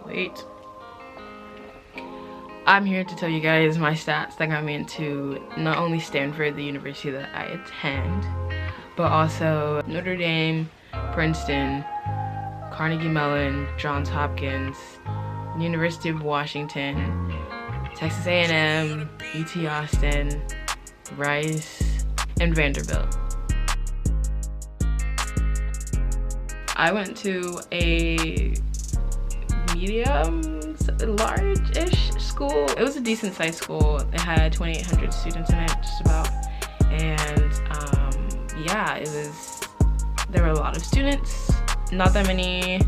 Sweet. I'm here to tell you guys my stats that got me into not only Stanford, the university that I attend, but also Notre Dame, Princeton, Carnegie Mellon, Johns Hopkins, University of Washington, Texas A&M, UT Austin, Rice, and Vanderbilt. I went to a medium, large-ish school. It was a decent sized school. It had 2,800 students in it, just about. And yeah, there were a lot of students, not that many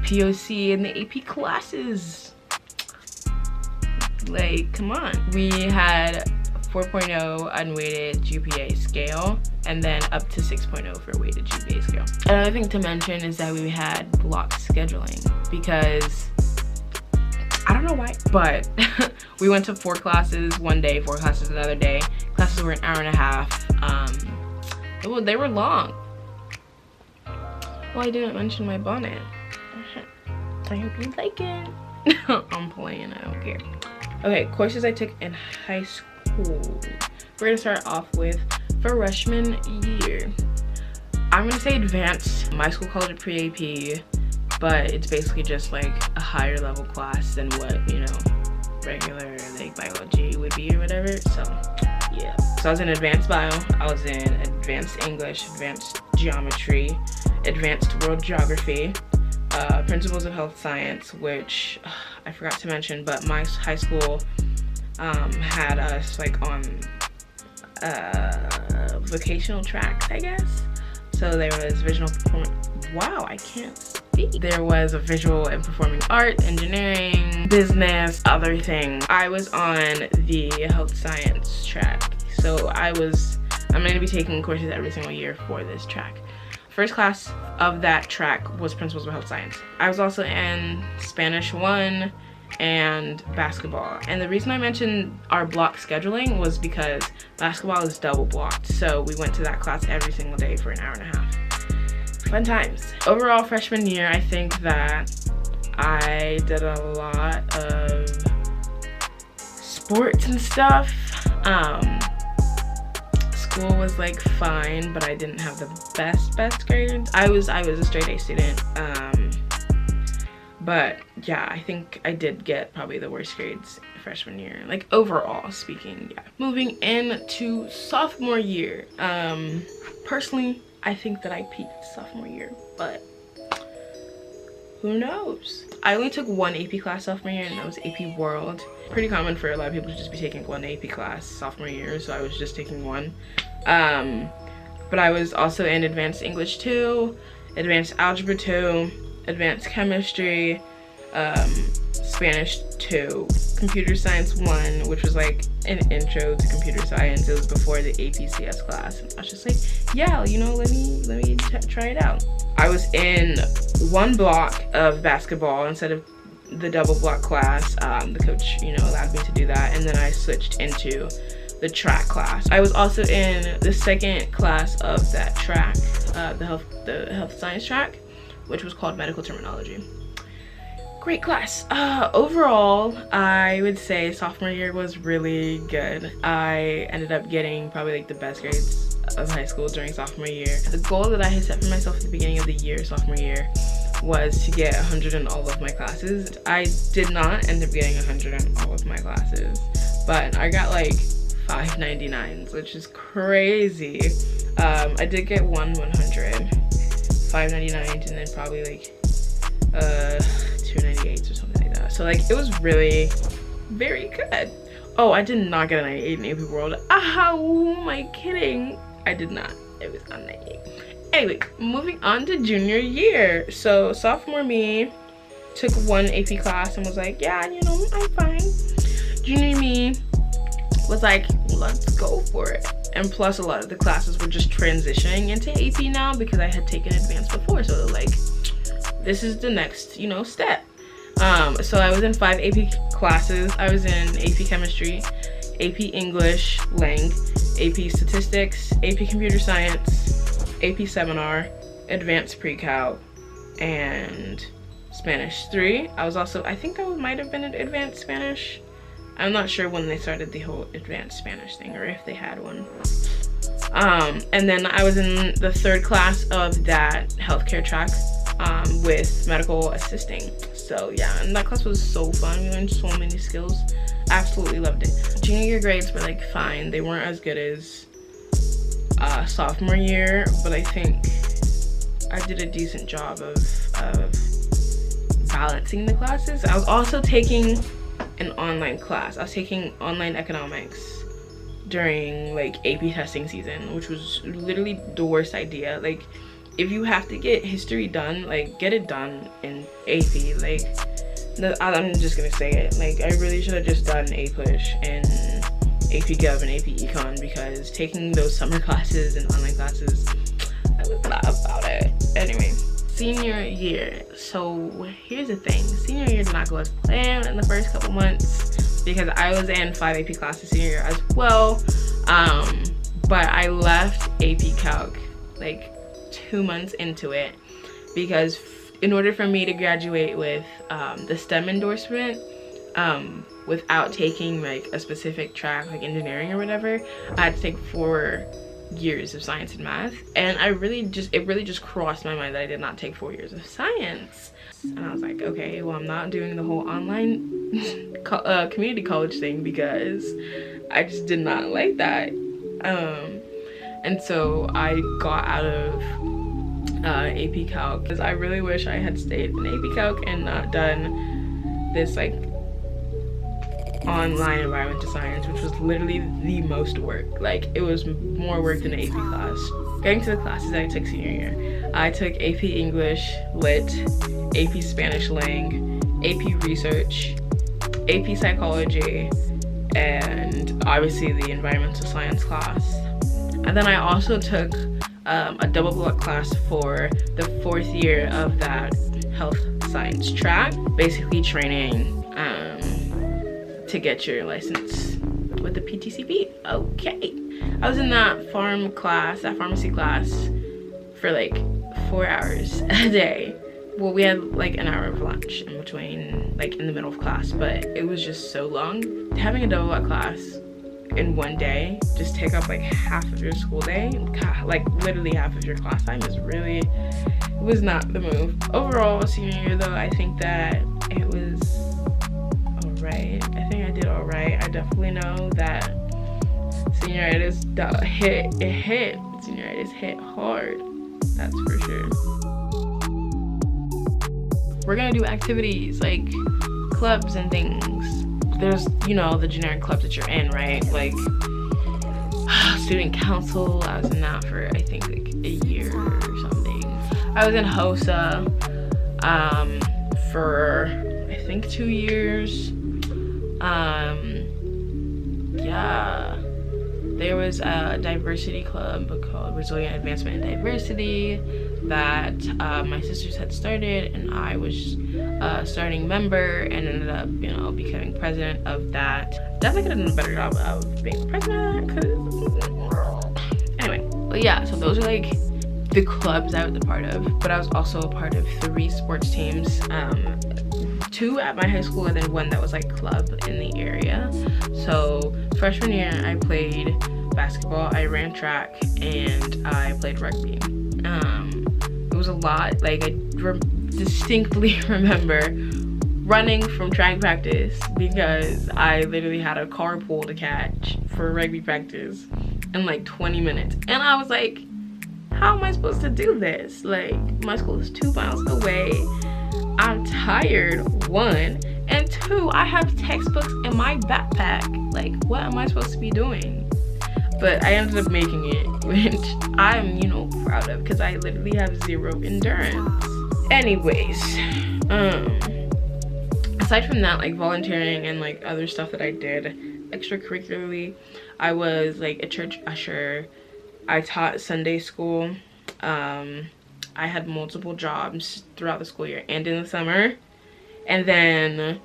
POC in the AP classes. Like, come on. We had 4.0 unweighted GPA scale, and then up to 6.0 for weighted GPA scale. Another thing to mention is that we had block scheduling, because I don't know why, but we went to 4 classes one day, 4 classes another day. Classes were an hour and a half. They were long. Well, I didn't mention my bonnet. I hope you like it. I'm playing, I don't care. Okay, courses I took in high school. We're gonna start off with freshman year. I'm gonna say advanced. My school called it pre-AP, but it's basically just like a higher level class than what, you know, regular like biology would be or whatever. So yeah. So I was in advanced bio, I was in advanced English, advanced geometry, advanced world geography, principles of health science, which I forgot to mention, but my high school had us like on vocational tracks, I guess. So there was visual performance. Wow, I can't speak. There was a visual and performing arts, engineering, business, other things. I was on the health science track. So I'm gonna be taking courses every single year for this track. First class of that track was Principles of Health Science. I was also in Spanish 1 and basketball. And the reason I mentioned our block scheduling was because basketball is double blocked. So we went to that class every single day for an hour and a half. Fun times. Overall, freshman year, I think that I did a lot of sports and stuff. School was like fine, but I didn't have the best grades. I was a straight A student. But yeah, I think I did get probably the worst grades freshman year, like overall speaking. Yeah. Moving into sophomore year. Personally, I think that I peaked sophomore year, but who knows? I only took 1 AP class sophomore year, and that was AP World. Pretty common for a lot of people to just be taking 1 AP class sophomore year, so I was just taking 1. But I was also in Advanced English 2, Advanced Algebra 2, Advanced Chemistry, Spanish 2, Computer Science 1, which was like an intro to computer science. It was before the APCS class, and I was just like, yeah, you know, let me try it out. I was in 1 block of basketball instead of the double block class. The coach, you know, allowed me to do that, and then I switched into the track class. I was also in the 2nd class of that track, the health science track, which was called medical terminology. Great class. Overall, I would say sophomore year was really good. I ended up getting probably like the best grades of high school during sophomore year. The goal that I had set for myself at the beginning of the year, sophomore year, was to get 100 in all of my classes. I did not end up getting 100 in all of my classes, but I got like 599s, which is crazy. I did get 100, 599s, and then probably like 298s or something like that. So like it was really very good. Oh, I did not get a 98 in AP World. How am I kidding? I did not. It was a 98. Anyway, moving on to junior year. So sophomore me took 1 AP class and was like, yeah, you know, I'm fine. Junior me was like, let's go for it. And plus a lot of the classes were just transitioning into AP now because I had taken advanced before. So like, this is the next, you know, step. So I was in 5 AP classes. I was in AP Chemistry, AP English, Lang, AP Statistics, AP Computer Science, AP Seminar, Advanced Pre-Cal, and Spanish 3. I was also, I think I might have been in advanced Spanish. I'm not sure when they started the whole advanced Spanish thing or if they had one. And then I was in the 3rd class of that healthcare track with medical assisting. So yeah, and that class was so fun. We learned so many skills. Absolutely loved it. Junior year grades were like fine. They weren't as good as sophomore year, but I think I did a decent job of balancing the classes. I was also taking an online class. I was taking online economics during like AP testing season, which was literally the worst idea. Like, if you have to get history done, like, get it done in AP. Like, I'm just gonna say it. Like, I really should have just done A push and AP Gov and AP Econ, because taking those summer classes and online classes, I was not about it. Anyway, senior year. So here's the thing. Senior year did not go as planned in the first couple months because I was in 5 AP classes senior year as well. But I left AP Calc like 2 months into it because in order for me to graduate with the STEM endorsement, without taking like a specific track like engineering or whatever, I had to take 4 years of science and math, and it really just crossed my mind that I did not take 4 years of science. And I was like, okay, well, I'm not doing the whole online community college thing because I just did not like that. And so I got out of AP Calc because I really wish I had stayed in AP Calc and not done this like online environmental science, which was literally the most work. Like, it was more work than an AP class. Getting to the classes that I took senior year, I took AP English, Lit, AP Spanish Lang, AP Research, AP Psychology, and obviously the environmental science class. And then I also took a double block class for the 4th year of that health science track, basically training to get your license with the PTCP. Okay, I was in that pharmacy class for like 4 hours a day. Well, we had like an hour of lunch in between, like in the middle of class, but it was just so long. Having a double block class in one day just take up like half of your school day, like literally half of your class time, is really, it was not the move. Overall, senior year though, I think that it was alright. I think I did alright. I definitely know that senioritis hit. Senioritis hit hard. That's for sure. We're gonna do activities like clubs and things. There's, you know, the generic clubs that you're in, right? Like student council. I was in that for I think like a year or something. I was in HOSA for I think 2 years. Yeah, there was a diversity club called Resilient Advancement in Diversity that my sisters had started, and I was a starting member and ended up, you know, becoming president of that. Definitely could have done a better job of being president, anyway. But yeah, so those are like the clubs I was a part of, but I was also a part of 3 sports teams, 2 at my high school and then 1 that was like club in the area. So freshman year I played basketball, I ran track, and I played rugby. It was a lot. Like, I distinctly remember running from track practice because I literally had a carpool to catch for rugby practice in like 20 minutes, and I was like, how am I supposed to do this? Like, my school is 2 miles away. I'm tired, 1, and 2, I have textbooks in my backpack. Like, what am I supposed to be doing? But I ended up making it, which I'm, you know, proud of because I literally have 0 endurance. Anyways, aside from that, like volunteering and like other stuff that I did extracurricularly, I was like a church usher. I taught Sunday school. I had multiple jobs throughout the school year and in the summer. And then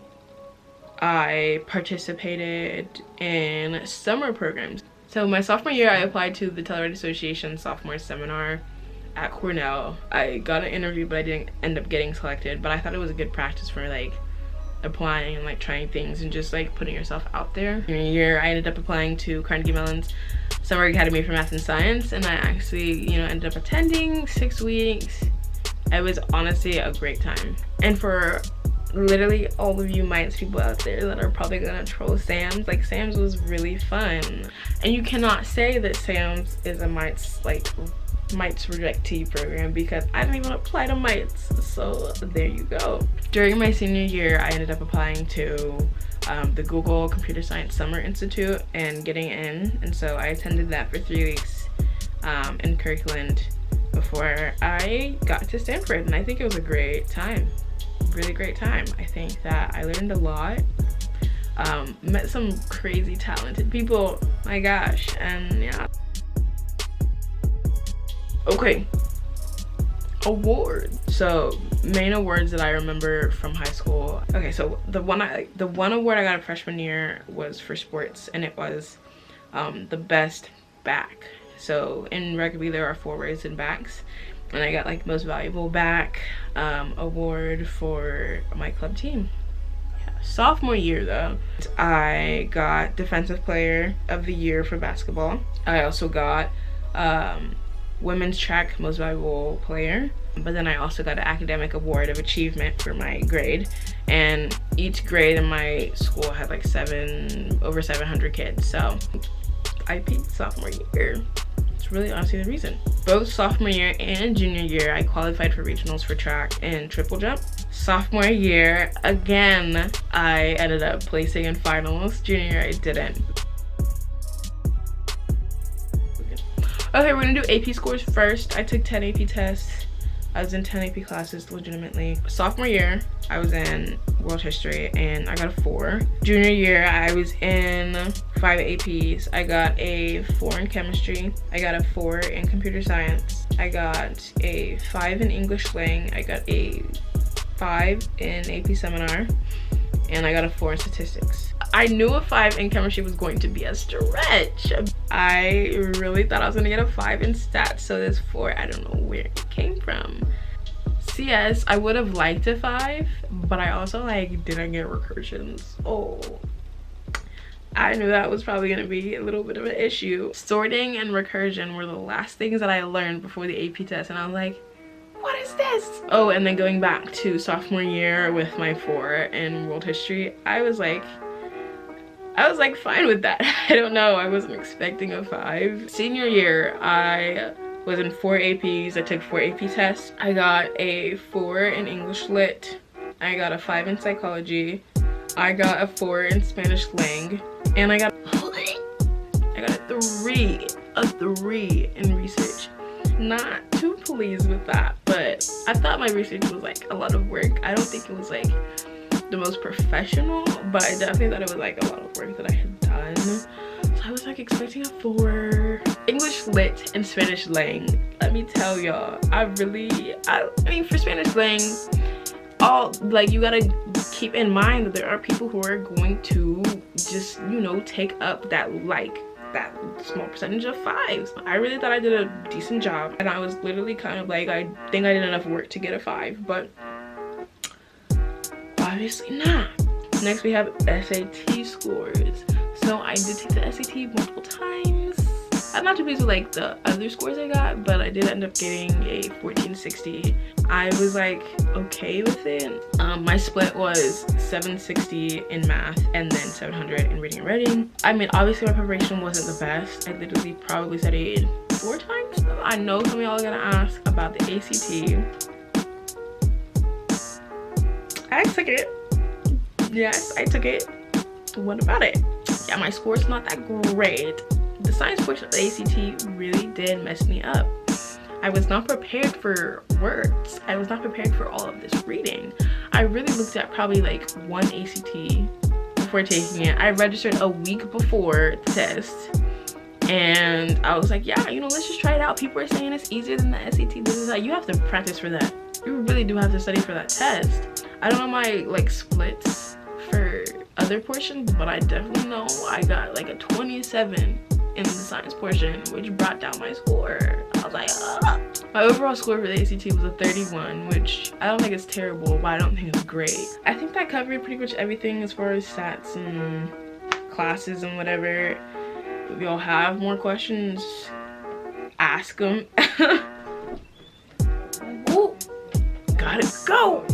I participated in summer programs. So my sophomore year, I applied to the Telluride Association sophomore seminar. at Cornell. I got an interview, but I didn't end up getting selected, but I thought it was a good practice for like applying and like trying things and just like putting yourself out there. In a year, I ended up applying to Carnegie Mellon's Summer Academy for Math and Science, and I actually, you know, ended up attending 6 weeks. It was honestly a great time. And for literally all of you Mites people out there that are probably gonna troll Sam's, like Sam's was really fun. And you cannot say that Sam's is a Mites rejectee program, because I didn't even apply to Mites, so there you go. During my senior year, I ended up applying to the Google Computer Science Summer Institute and getting in, and so I attended that for 3 weeks in Kirkland before I got to Stanford, and I think it was a great time, really great time. I think that I learned a lot, met some crazy talented people, my gosh, and yeah. Okay, awards. So main awards that I remember from high school. Okay, so the one award I got a freshman year was for sports, and it was the best back. So in rugby there are forwards and backs, and I got like most valuable back award for my club team. Yeah. Sophomore year though, I got defensive player of the year for basketball. I also got women's track most valuable player, but then I also got an academic award of achievement for my grade, and each grade in my school had like over 700 kids, so I peaked sophomore year. It's really honestly the reason. Both sophomore year and junior year I qualified for regionals for track and triple jump. Sophomore year again I ended up placing in finals. Junior year I didn't. Okay, we're gonna do AP scores first. I took 10 AP tests. I was in 10 AP classes legitimately. Sophomore year, I was in world history and I got a 4. Junior year, I was in 5 APs. I got a 4 in chemistry. I got a 4 in computer science. I got a 5 in English Lang. I got a 5 in AP seminar. And I got a 4 in statistics. I knew a 5 in chemistry was going to be a stretch. I really thought I was gonna get a 5 in stats, so this 4, I don't know where it came from. CS, I would have liked a 5, but I also like didn't get recursions. Oh, I knew that was probably gonna be a little bit of an issue. Sorting and recursion were the last things that I learned before the AP test, and I was like, what is this? Oh, and then going back to sophomore year with my 4 in world history, I was like fine with that. I don't know, I wasn't expecting a 5. Senior year, I was in 4 APs. I took 4 AP tests. I got a 4 in English Lit. I got a 5 in psychology. I got a 4 in Spanish Lang. And I got a 3 in research. Not too pleased with that, but I thought my research was like a lot of work. I don't think it was like the most professional, but I definitely thought it was like a lot of work that I had done. So I was like expecting a 4. English Lit and Spanish Lang, let me tell y'all, I mean for Spanish Lang, you gotta keep in mind that there are people who are going to just, you know, take up that small percentage of 5s. I really thought I did a decent job, and I was literally kind of like, I think I did enough work to get a 5, but obviously not. Next we have SAT scores. So I did take the SAT multiple times. I'm not too pleased with like the other scores I got, but I did end up getting a 1460. I was like okay with it. My split was 760 in math and then 700 in reading and writing. I mean, obviously my preparation wasn't the best. I literally probably studied 4 times. I know some of y'all are gonna ask about the ACT. I took it. Yes, I took it. What about it? Yeah, my score's not that great. The science portion of the ACT really did mess me up. I was not prepared for words. I was not prepared for all of this reading. I really looked at probably like 1 ACT before taking it. I registered a week before the test, and I was like, yeah, you know, let's just try it out. People are saying it's easier than the SAT. This is how you have to practice for that. You really do have to study for that test. I don't know my like splits for other portions, but I definitely know I got like a 27 in the science portion, which brought down my score. I was like, ugh. My overall score for the ACT was a 31, which I don't think is terrible, but I don't think it's great. I think that covered pretty much everything as far as stats and classes and whatever. If y'all have more questions, ask them. Ooh, gotta go.